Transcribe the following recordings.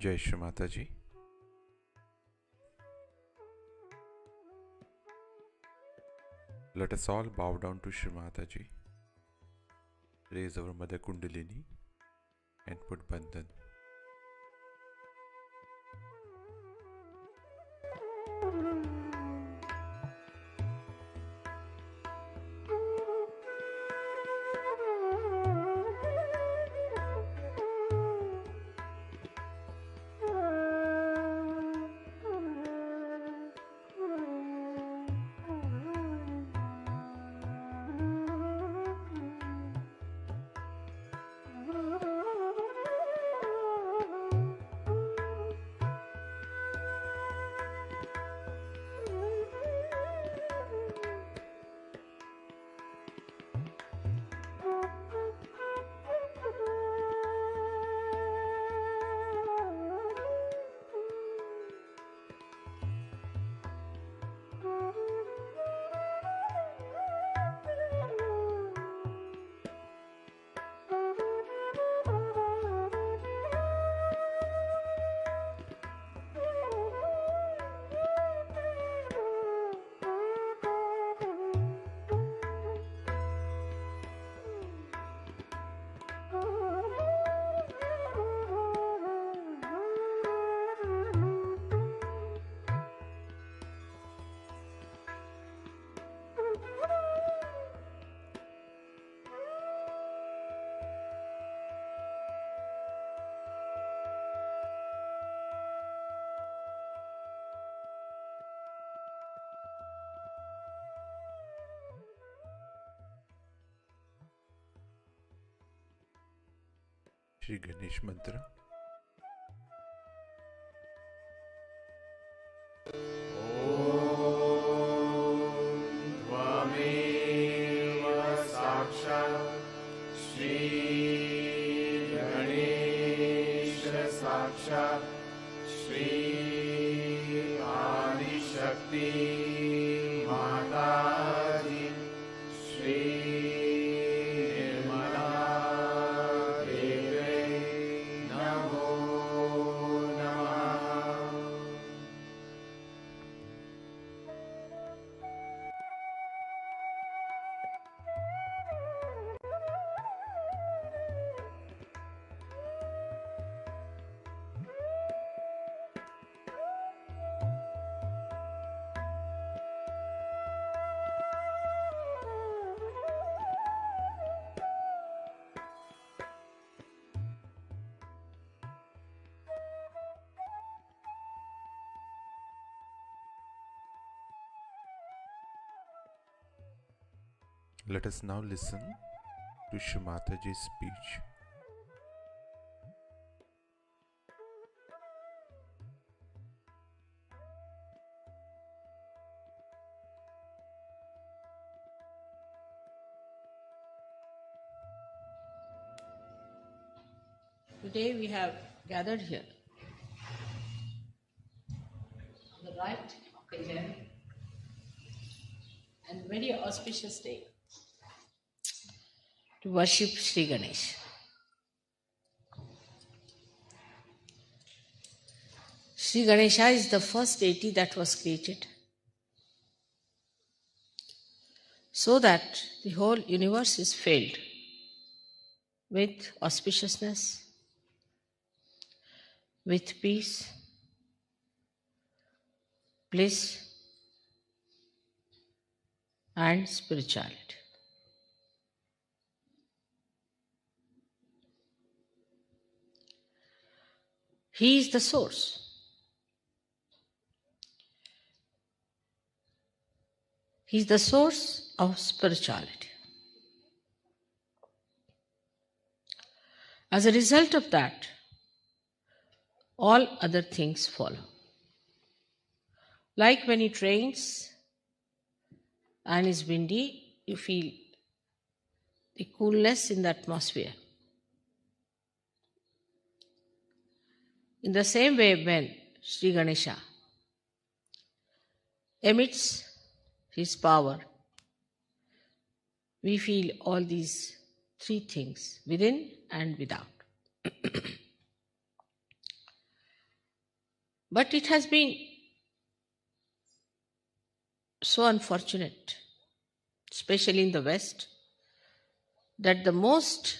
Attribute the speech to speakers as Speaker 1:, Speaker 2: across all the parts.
Speaker 1: Jai Shri Mataji. Let us all bow down to Shri Mataji, raise our Mother Kundalini and put Bandhan. Shri Ganesh Mantra.
Speaker 2: त्वमेव साक्षात् श्री गणेश साक्षात् श्री आदिशक्ति माताजी श्री निर्मला देवे नमो नमः।
Speaker 1: Let us now listen to Shri Mataji's speech.
Speaker 3: Today we have gathered here on the right occasion and very auspicious day to worship Sri Ganesh. Sri Ganesha is the first deity that was created so that the whole universe is filled with auspiciousness, with peace, bliss, and spirituality. He is the source. He is the source of spirituality. As a result of that, all other things follow. Like when it rains and is windy, you feel the coolness in the atmosphere. In the same way, when Sri Ganesha emits his power, we feel all these three things within and without. But it has been so unfortunate, especially in the West, that the most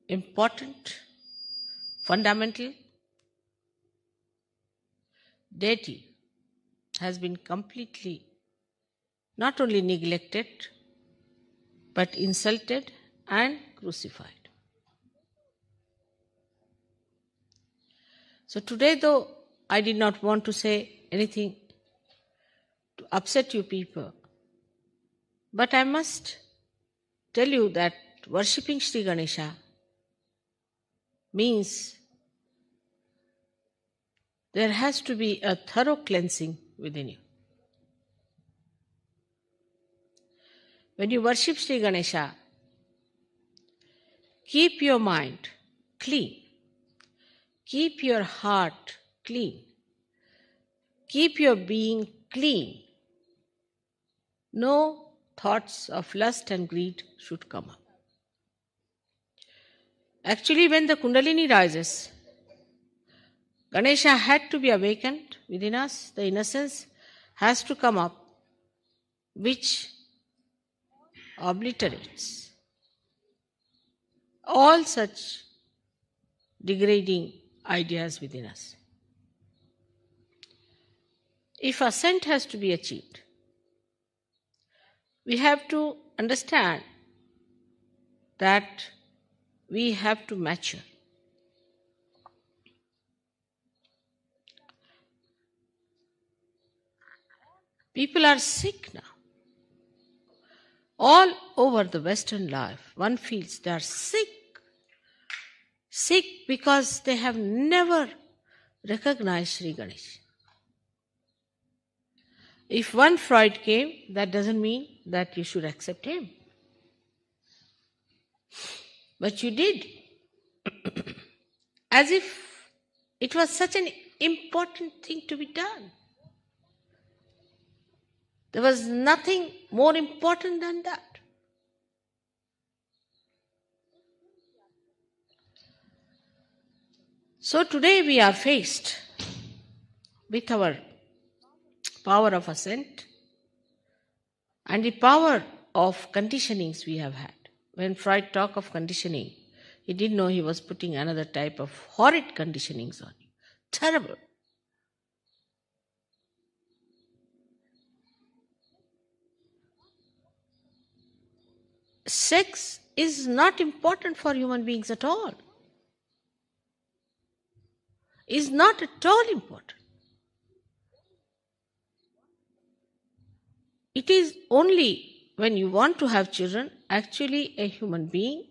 Speaker 3: important, fundamental deity has been completely not only neglected, but insulted and crucified. So today, though I did not want to say anything to upset you people, but I must tell you that worshipping Sri Ganesha means there has to be a thorough cleansing within you. When you worship Sri Ganesha, keep your mind clean, keep your heart clean, keep your being clean. No thoughts of lust and greed should come up. Actually, when the Kundalini rises, Ganesha had to be awakened within us. The innocence has to come up, which obliterates all such degrading ideas within us. If ascent has to be achieved, we have to understand that we have to mature. People are sick now. All over the Western life, one feels they are sick. Sick because they have never recognized Sri Ganesh. If one Freud came, that doesn't mean that you should accept him. But you did. As if it was such an important thing to be done. There was nothing more important than that. So today we are faced with our power of ascent and the power of conditionings we have had. When Freud talked of conditioning, he didn't know he was putting another type of horrid conditionings on you. Terrible. Sex is not important for human beings at all. Is not at all important. It is only when you want to have children, actually a human being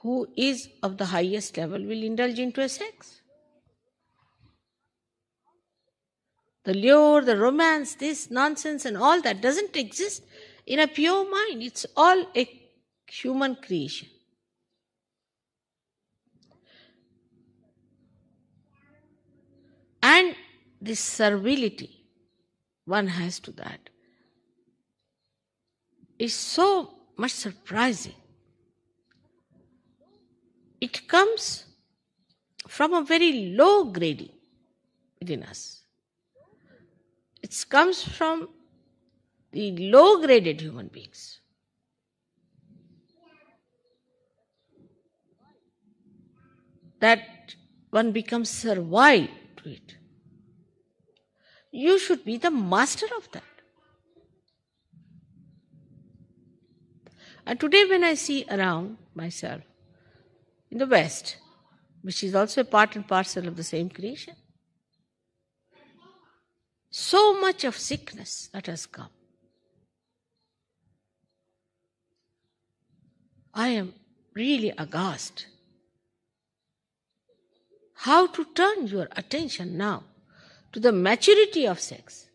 Speaker 3: who is of the highest level will indulge into a sex. The lure, the romance, this nonsense and all that doesn't exist in a pure mind. It's all a human creation. And this servility one has to that is so much surprising. It comes from a very low grading within us. It comes from the low-graded human beings. That one becomes servile to it. You should be the master of that. And today when I see around myself in the West, which is also a part and parcel of the same creation, so much of sickness that has come. I am really aghast. How to turn your attention now to the maturity of sex.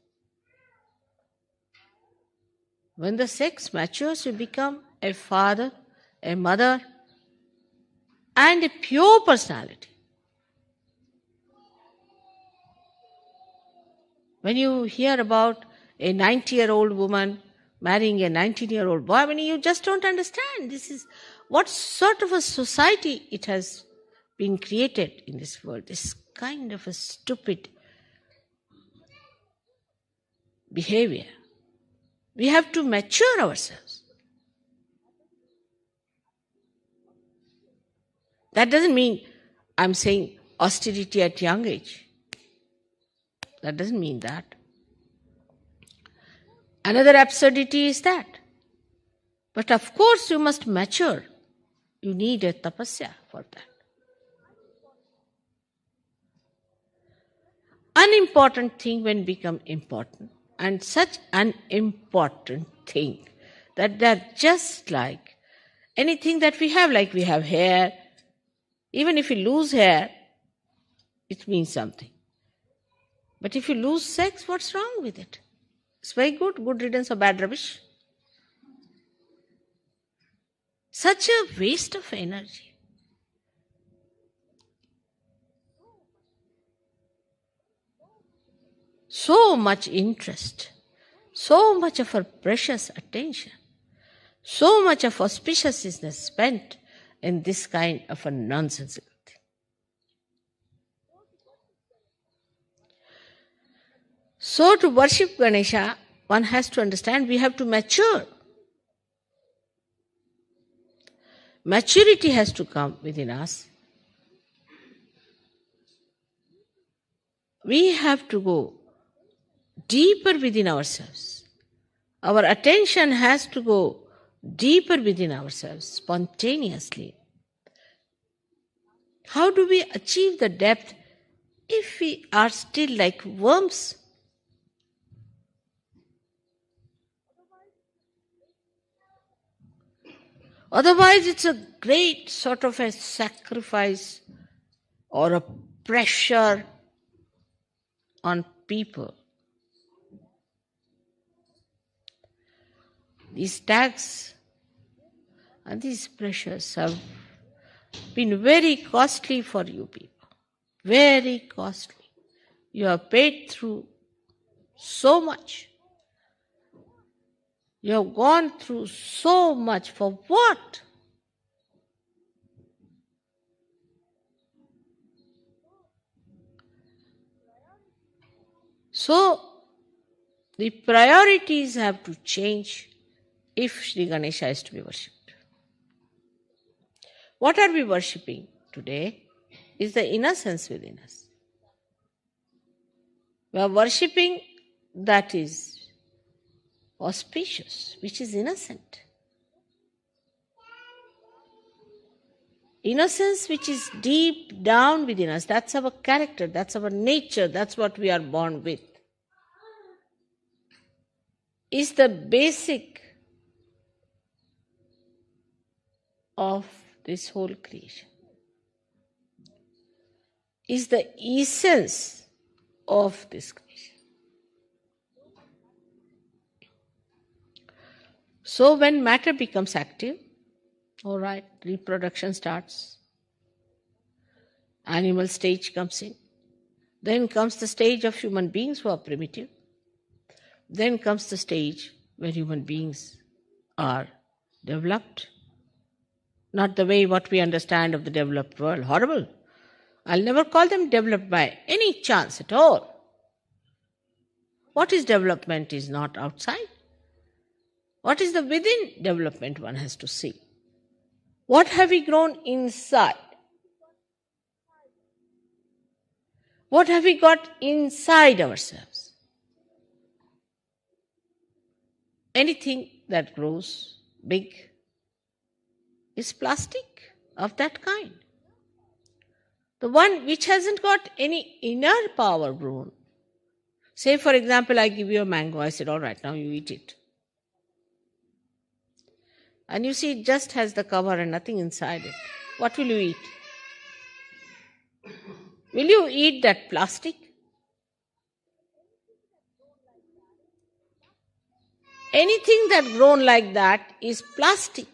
Speaker 3: When the sex matures, you become a father, a mother, and a pure personality. When you hear about a 90-year-old woman marrying a 19-year-old boy, you just don't understand. This is what sort of a society it has been created in this world. This kind of a stupid behavior. We have to mature ourselves. That doesn't mean I'm saying austerity at young age. That doesn't mean that. Another absurdity is that. But of course you must mature. You need a tapasya for that. Unimportant thing when become important, and such an important thing that they're just like anything that we have, like we have hair. Even if you lose hair, it means something. But if you lose sex, what's wrong with it? It's very good riddance of bad rubbish. Such a waste of energy. So much interest, so much of our precious attention, so much of auspiciousness spent in this kind of a nonsensical thing. So to worship Ganesha, one has to understand we have to mature. Maturity has to come within us. We have to go deeper within ourselves. Our attention has to go deeper within ourselves, spontaneously. How do we achieve the depth if we are still like worms? Otherwise, it's a great sort of a sacrifice or a pressure on people. These tags and these pressures have been very costly for you people. Very costly. You have paid through so much. You have gone through so much for what? So, the priorities have to change if Sri Ganesha is to be worshipped. What are we worshipping today is the innocence within us. We are worshipping that is auspicious, which is innocent. Innocence which is deep down within us, that's our character, that's our nature, that's what we are born with, is the basic of this whole creation, is the essence of this creation. So when matter becomes active, all right, reproduction starts, animal stage comes in, then comes the stage of human beings who are primitive, then comes the stage where human beings are developed, not the way what we understand of the developed world, horrible. I'll never call them developed by any chance at all. What is development is not outside. What is the within development one has to see. What have we grown inside? What have we got inside ourselves? Anything that grows big is plastic of that kind. The one which hasn't got any inner power grown. Say, for example, I give you a mango. I said, all right, now you eat it. And you see it just has the cover and nothing inside it. What will you eat? Will you eat that plastic? Anything that grown like that is plastic,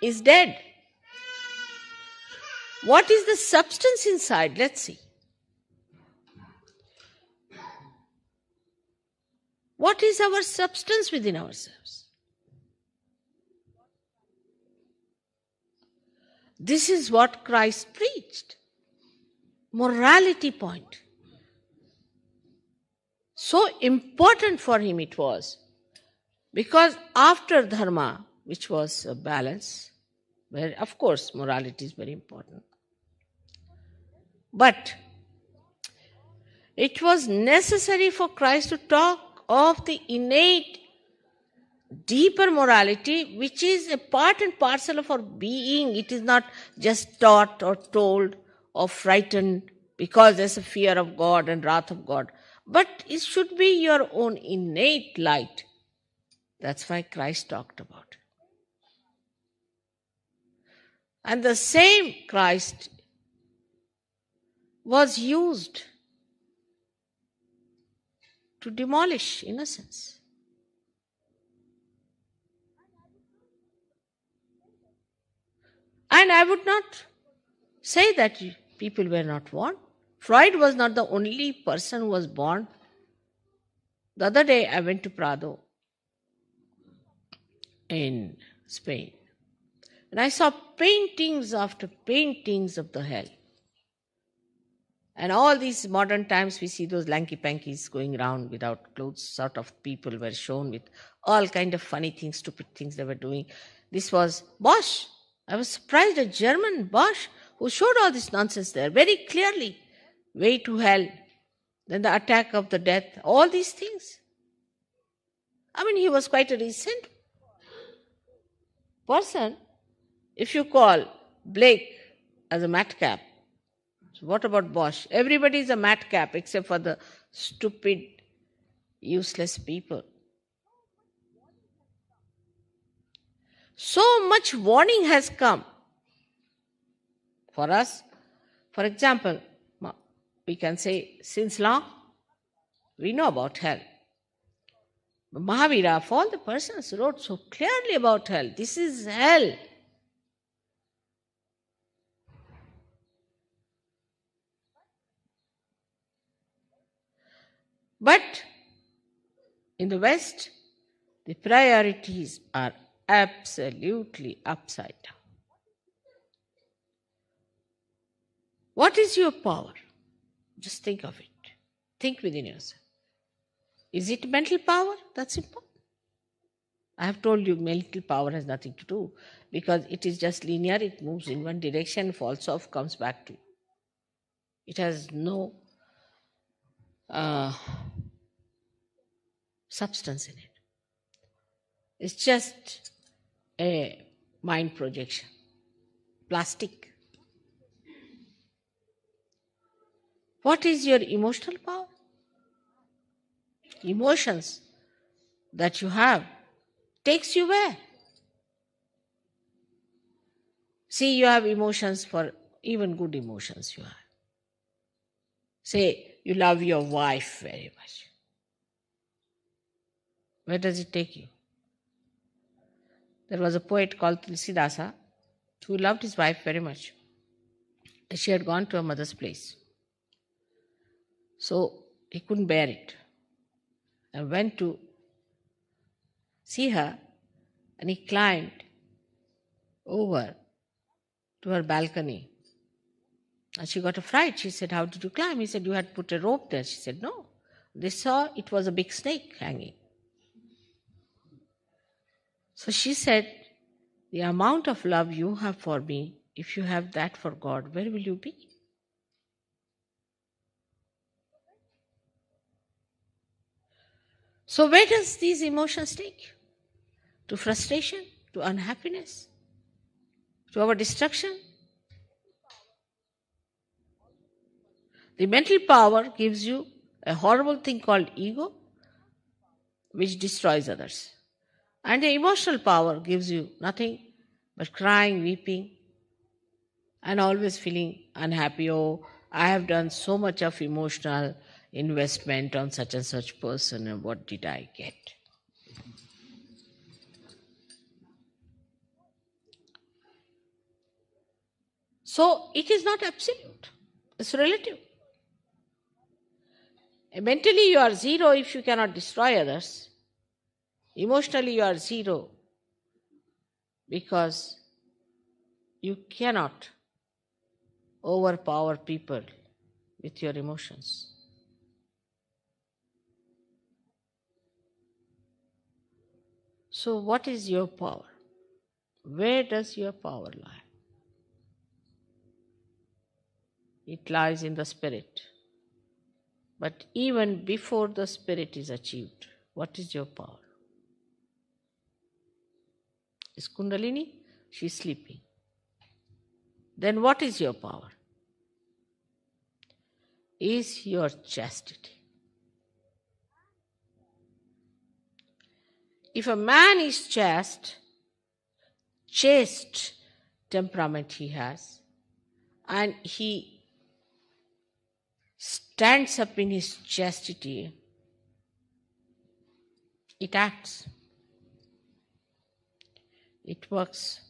Speaker 3: is dead. What is the substance inside? Let's see. What is our substance within ourselves? This is what Christ preached. morality point. So important for him it was, because after dharma, which was a balance, where of course morality is very important, but it was necessary for Christ to talk of the innate, deeper morality, which is a part and parcel of our being. It is not just taught or told or frightened because there's a fear of God and wrath of God, but it should be your own innate light. That's why Christ talked about it. And the same Christ was used to demolish innocence. And I would not say that people were not born. Freud was not the only person who was born. The other day I went to Prado in Spain, and I saw paintings after paintings of the hell. And all these modern times we see those lanky-pankies going around without clothes, sort of people were shown with all kind of funny things, stupid things they were doing. This was Bosch. I was surprised, a German, Bosch, who showed all this nonsense there very clearly. Way to hell, then the attack of the death, all these things. I mean, he was quite a recent person. If you call Blake as a madcap, so what about Bosch? Everybody is a madcap except for the stupid, useless people. So much warning has come for us. For example, we can say since long, we know about hell. Mahavira, of all the persons, wrote so clearly about hell. This is hell. But in the West, the priorities are absolutely upside down. What is your power? Just think of it. Think within yourself. Is it mental power? That's important. I have told you mental power has nothing to do, because it is just linear, it moves in one direction, falls off, comes back to you. It has no substance in it. It's just a mind projection, plastic. What is your emotional power? Emotions that you have takes you where? See, you have emotions, for even good emotions you have. Say, you love your wife very much. Where does it take you? There was a poet called Tulsidasa who loved his wife very much. She had gone to her mother's place. So he couldn't bear it and went to see her, and he climbed over to her balcony. And she got a fright. She said, "How did you climb?" He said, "You had put a rope there." She said, "No." They saw it was a big snake hanging. So she said, "The amount of love you have for me, if you have that for God, where will you be?" So where does these emotions take you? To frustration, to unhappiness, to our destruction. The mental power gives you a horrible thing called ego, which destroys others. And the emotional power gives you nothing but crying, weeping, and always feeling unhappy. Oh, I have done so much of emotional investment on such and such person, and what did I get? So it is not absolute, it's relative. Mentally you are zero if you cannot destroy others. Emotionally you are zero because you cannot overpower people with your emotions. So what is your power? Where does your power lie? It lies in the spirit. But even before the spirit is achieved, what is your power? Is Kundalini? She is sleeping. Then what is your power? Is your chastity. If a man is chaste temperament he has, and he stands up in his chastity, it acts. It works.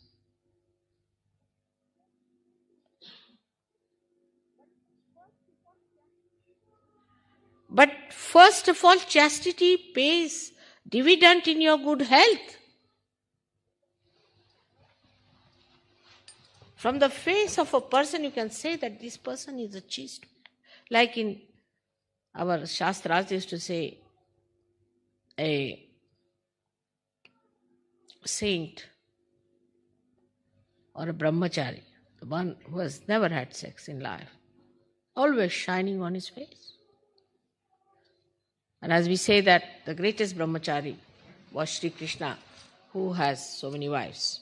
Speaker 3: But first of all, chastity pays dividend in your good health. From the face of a person, you can say that this person is a chaste man. Like in our Shastras, they used to say, a saint or a brahmachari, the one who has never had sex in life, always shining on his face. And as we say that the greatest brahmachari was Sri Krishna, who has so many wives.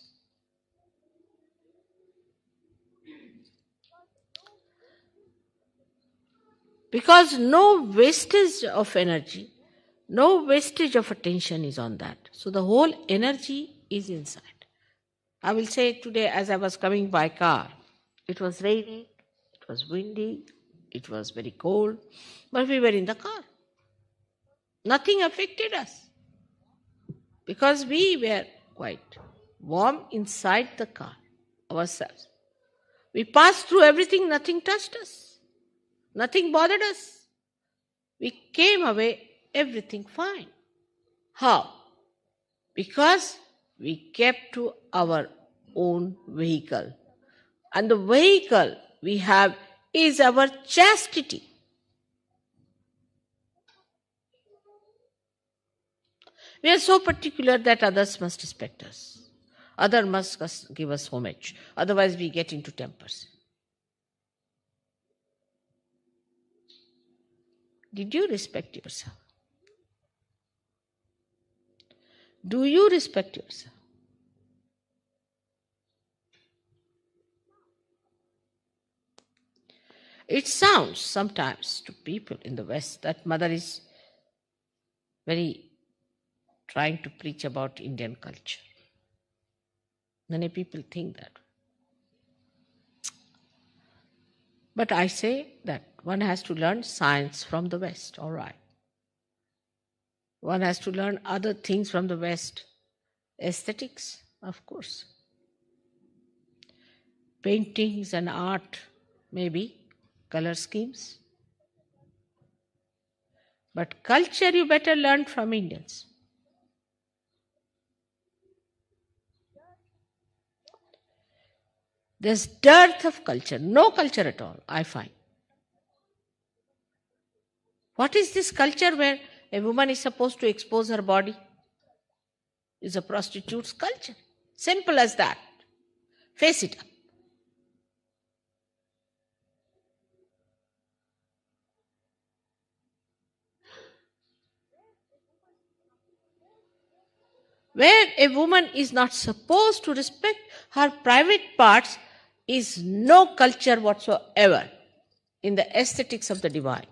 Speaker 3: Because no wastage of energy, no wastage of attention is on that. So the whole energy is inside. I will say today, as I was coming by car, it was raining, it was windy, it was very cold, but we were in the car. Nothing affected us because we were quite warm inside the car ourselves. We passed through everything, nothing touched us, nothing bothered us. We came away, everything fine. How? Because we kept to our own vehicle. And the vehicle we have is our chastity. We are so particular that others must respect us. Others must give us homage. Otherwise we get into tempers. Did you respect yourself? Do you respect yourself? It sounds sometimes to people in the West that Mother is very trying to preach about Indian culture. Many people think that. But I say that one has to learn science from the West, all right. One has to learn other things from the West. Aesthetics, of course. Paintings and art, maybe. Color schemes. But culture you better learn from Indians. There's dearth of culture, no culture at all, I find. What is this culture where a woman is supposed to expose her body? It's a prostitute's culture. Simple as that. Face it up. Where a woman is not supposed to respect her private parts is no culture whatsoever in the aesthetics of the divine.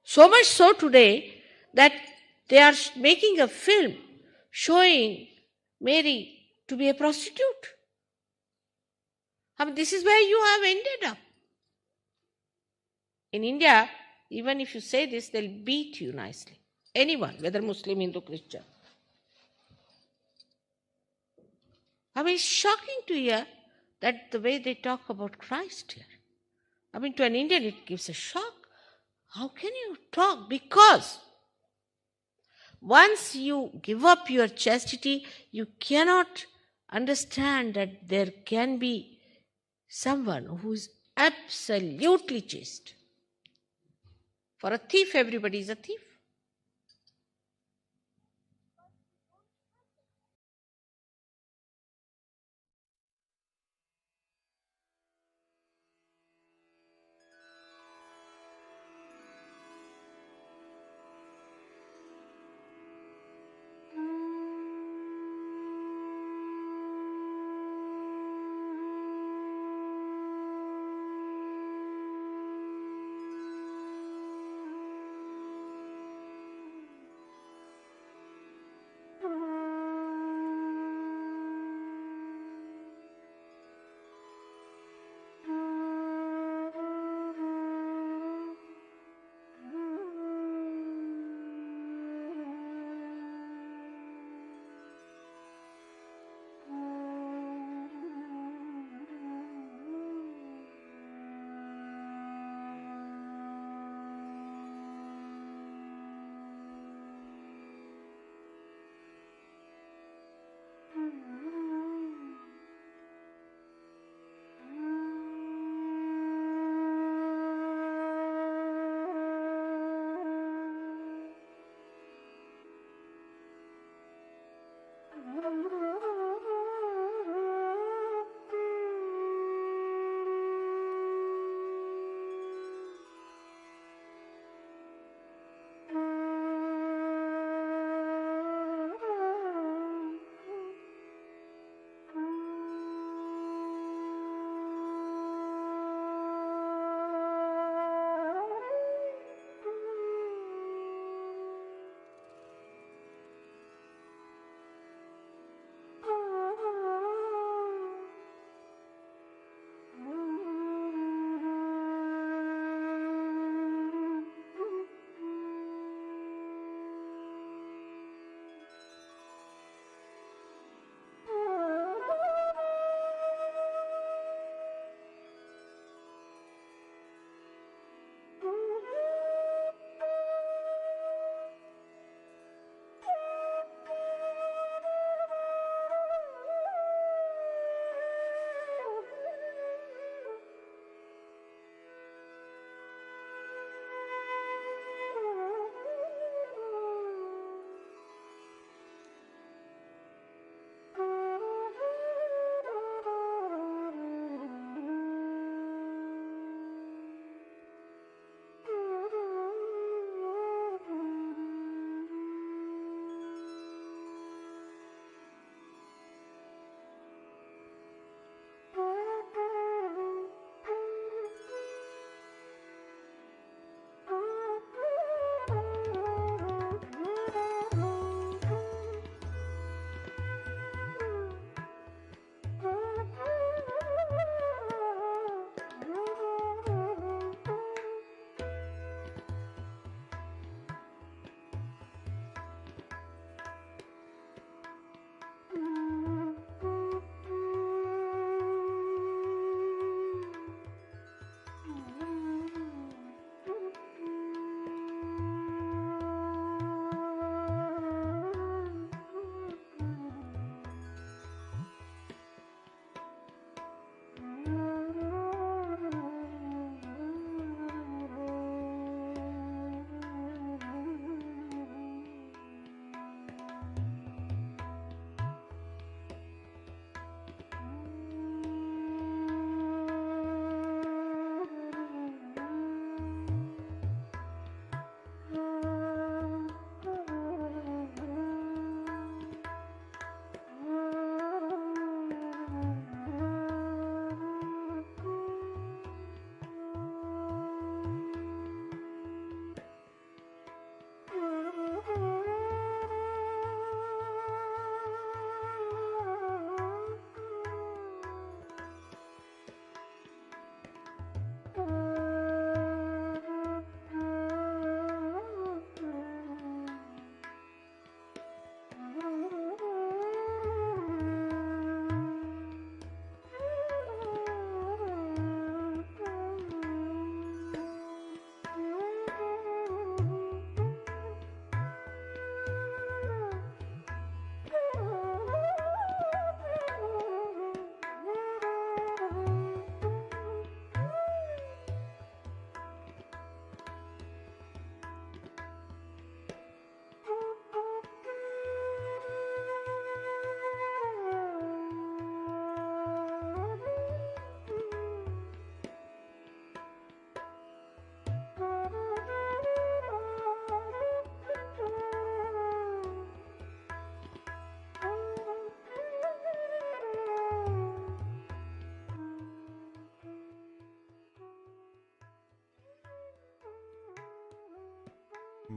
Speaker 3: So much so today that they are making a film showing Mary to be a prostitute. I mean, this is where you have ended up. In India, even if you say this, they'll beat you nicely. Anyone, whether Muslim, Hindu, Christian. I mean, it's shocking to hear that the way they talk about Christ here. I mean, to an Indian it gives a shock. How can you talk? Because once you give up your chastity, you cannot understand that there can be someone who is absolutely chaste. For a thief, everybody is a thief.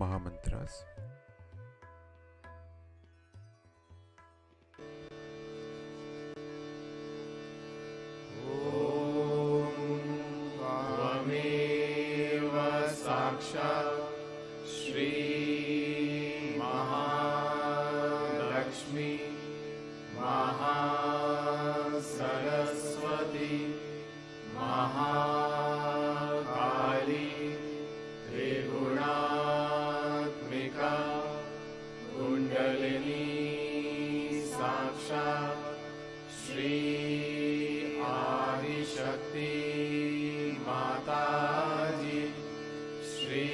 Speaker 1: Mahamantras.
Speaker 2: त्वमेव साक्षात् श्री महालक्ष्मी महासरस्वती महाकाली त्रिगुणात्मिका कुण्डलिनी साक्षात् श्री आदिशक्ति माताजी श्री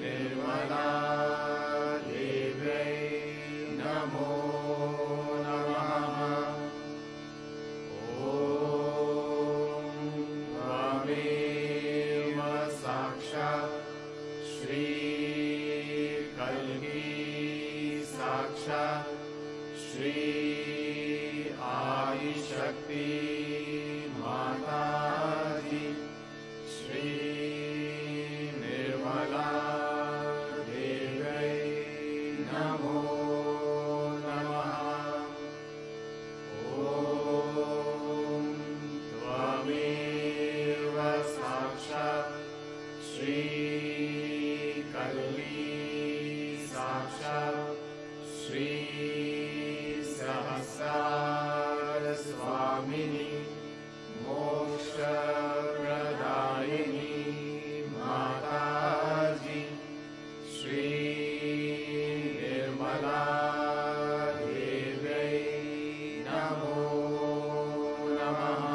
Speaker 2: निर्मला देव्यै नमो नमः। ॐ त्वमेव साक्षात् श्री कल्की साक्षात् श्री आदिशक्ति माताजी श्री निर्मला देव्यै नमो नमः। ॐ त्वमेव साक्षात् श्री कल्की साक्षात् श्री सहस्रार स्वामिनी मोक्षप्रदायिनी माताजी श्री निर्मला देव्यै नमो नमः।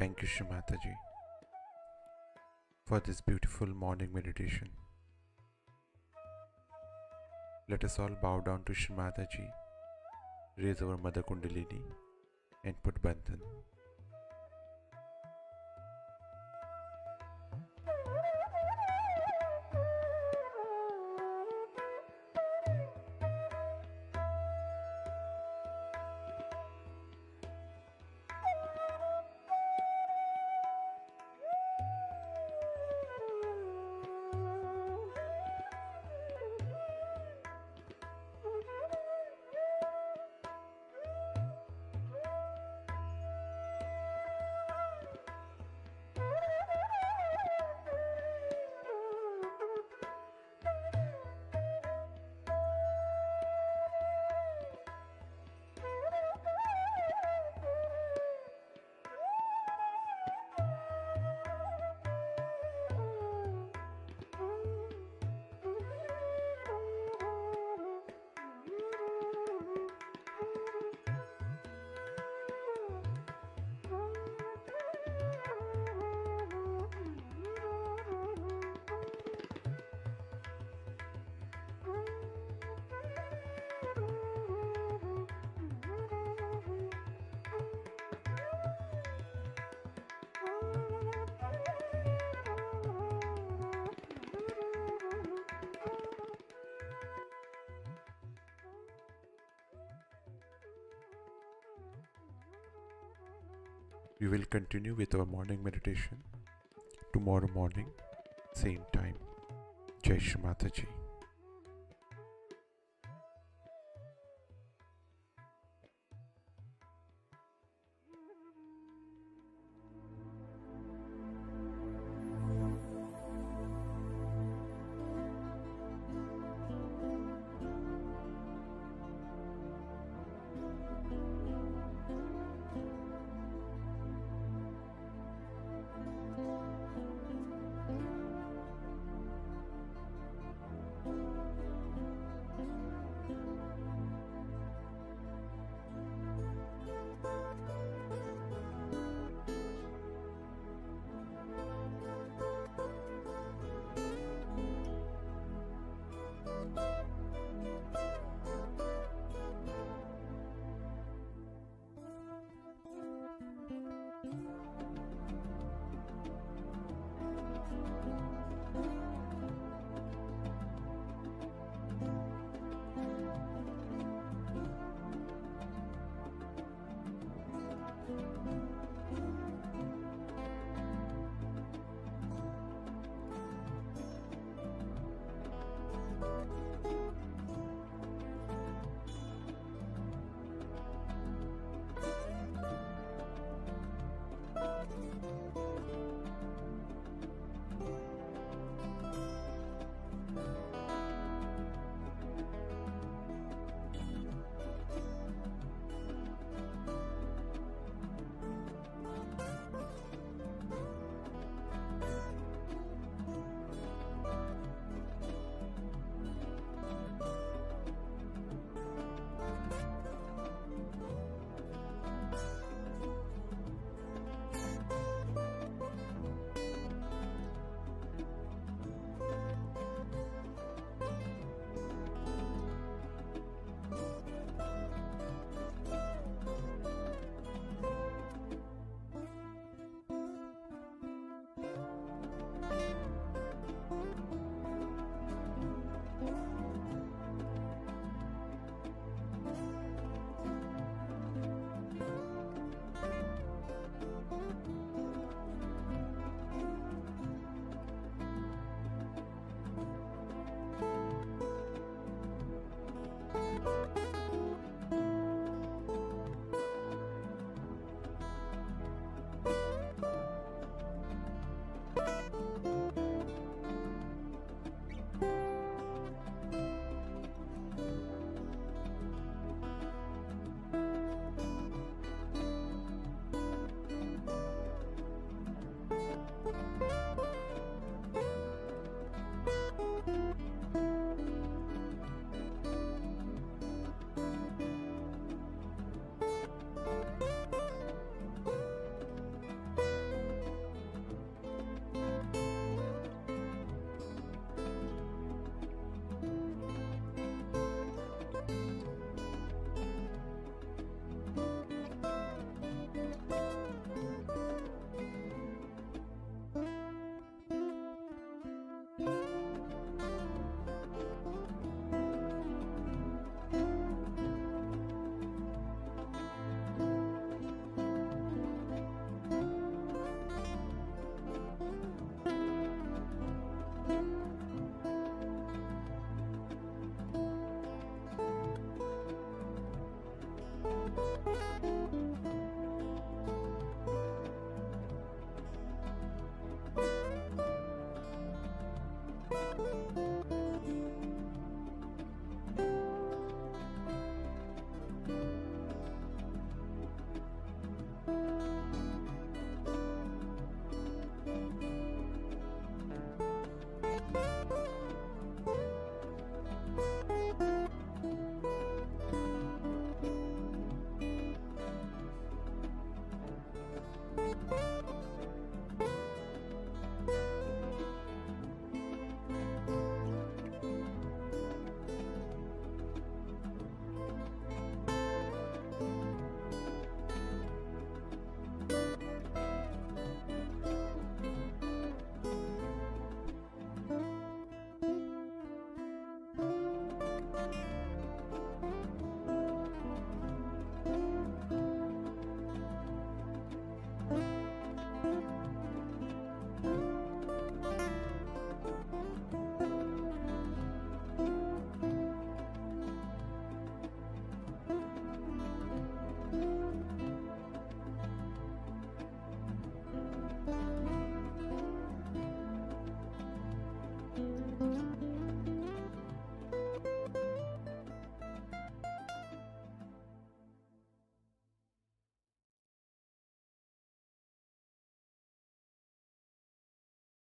Speaker 1: Thank you, Shri Mataji, for this beautiful morning meditation. Let us all bow down to Shri Mataji, raise our Mother Kundalini, and put Bandhan. We will continue with our morning meditation tomorrow morning, same time. Jai Shri Mataji.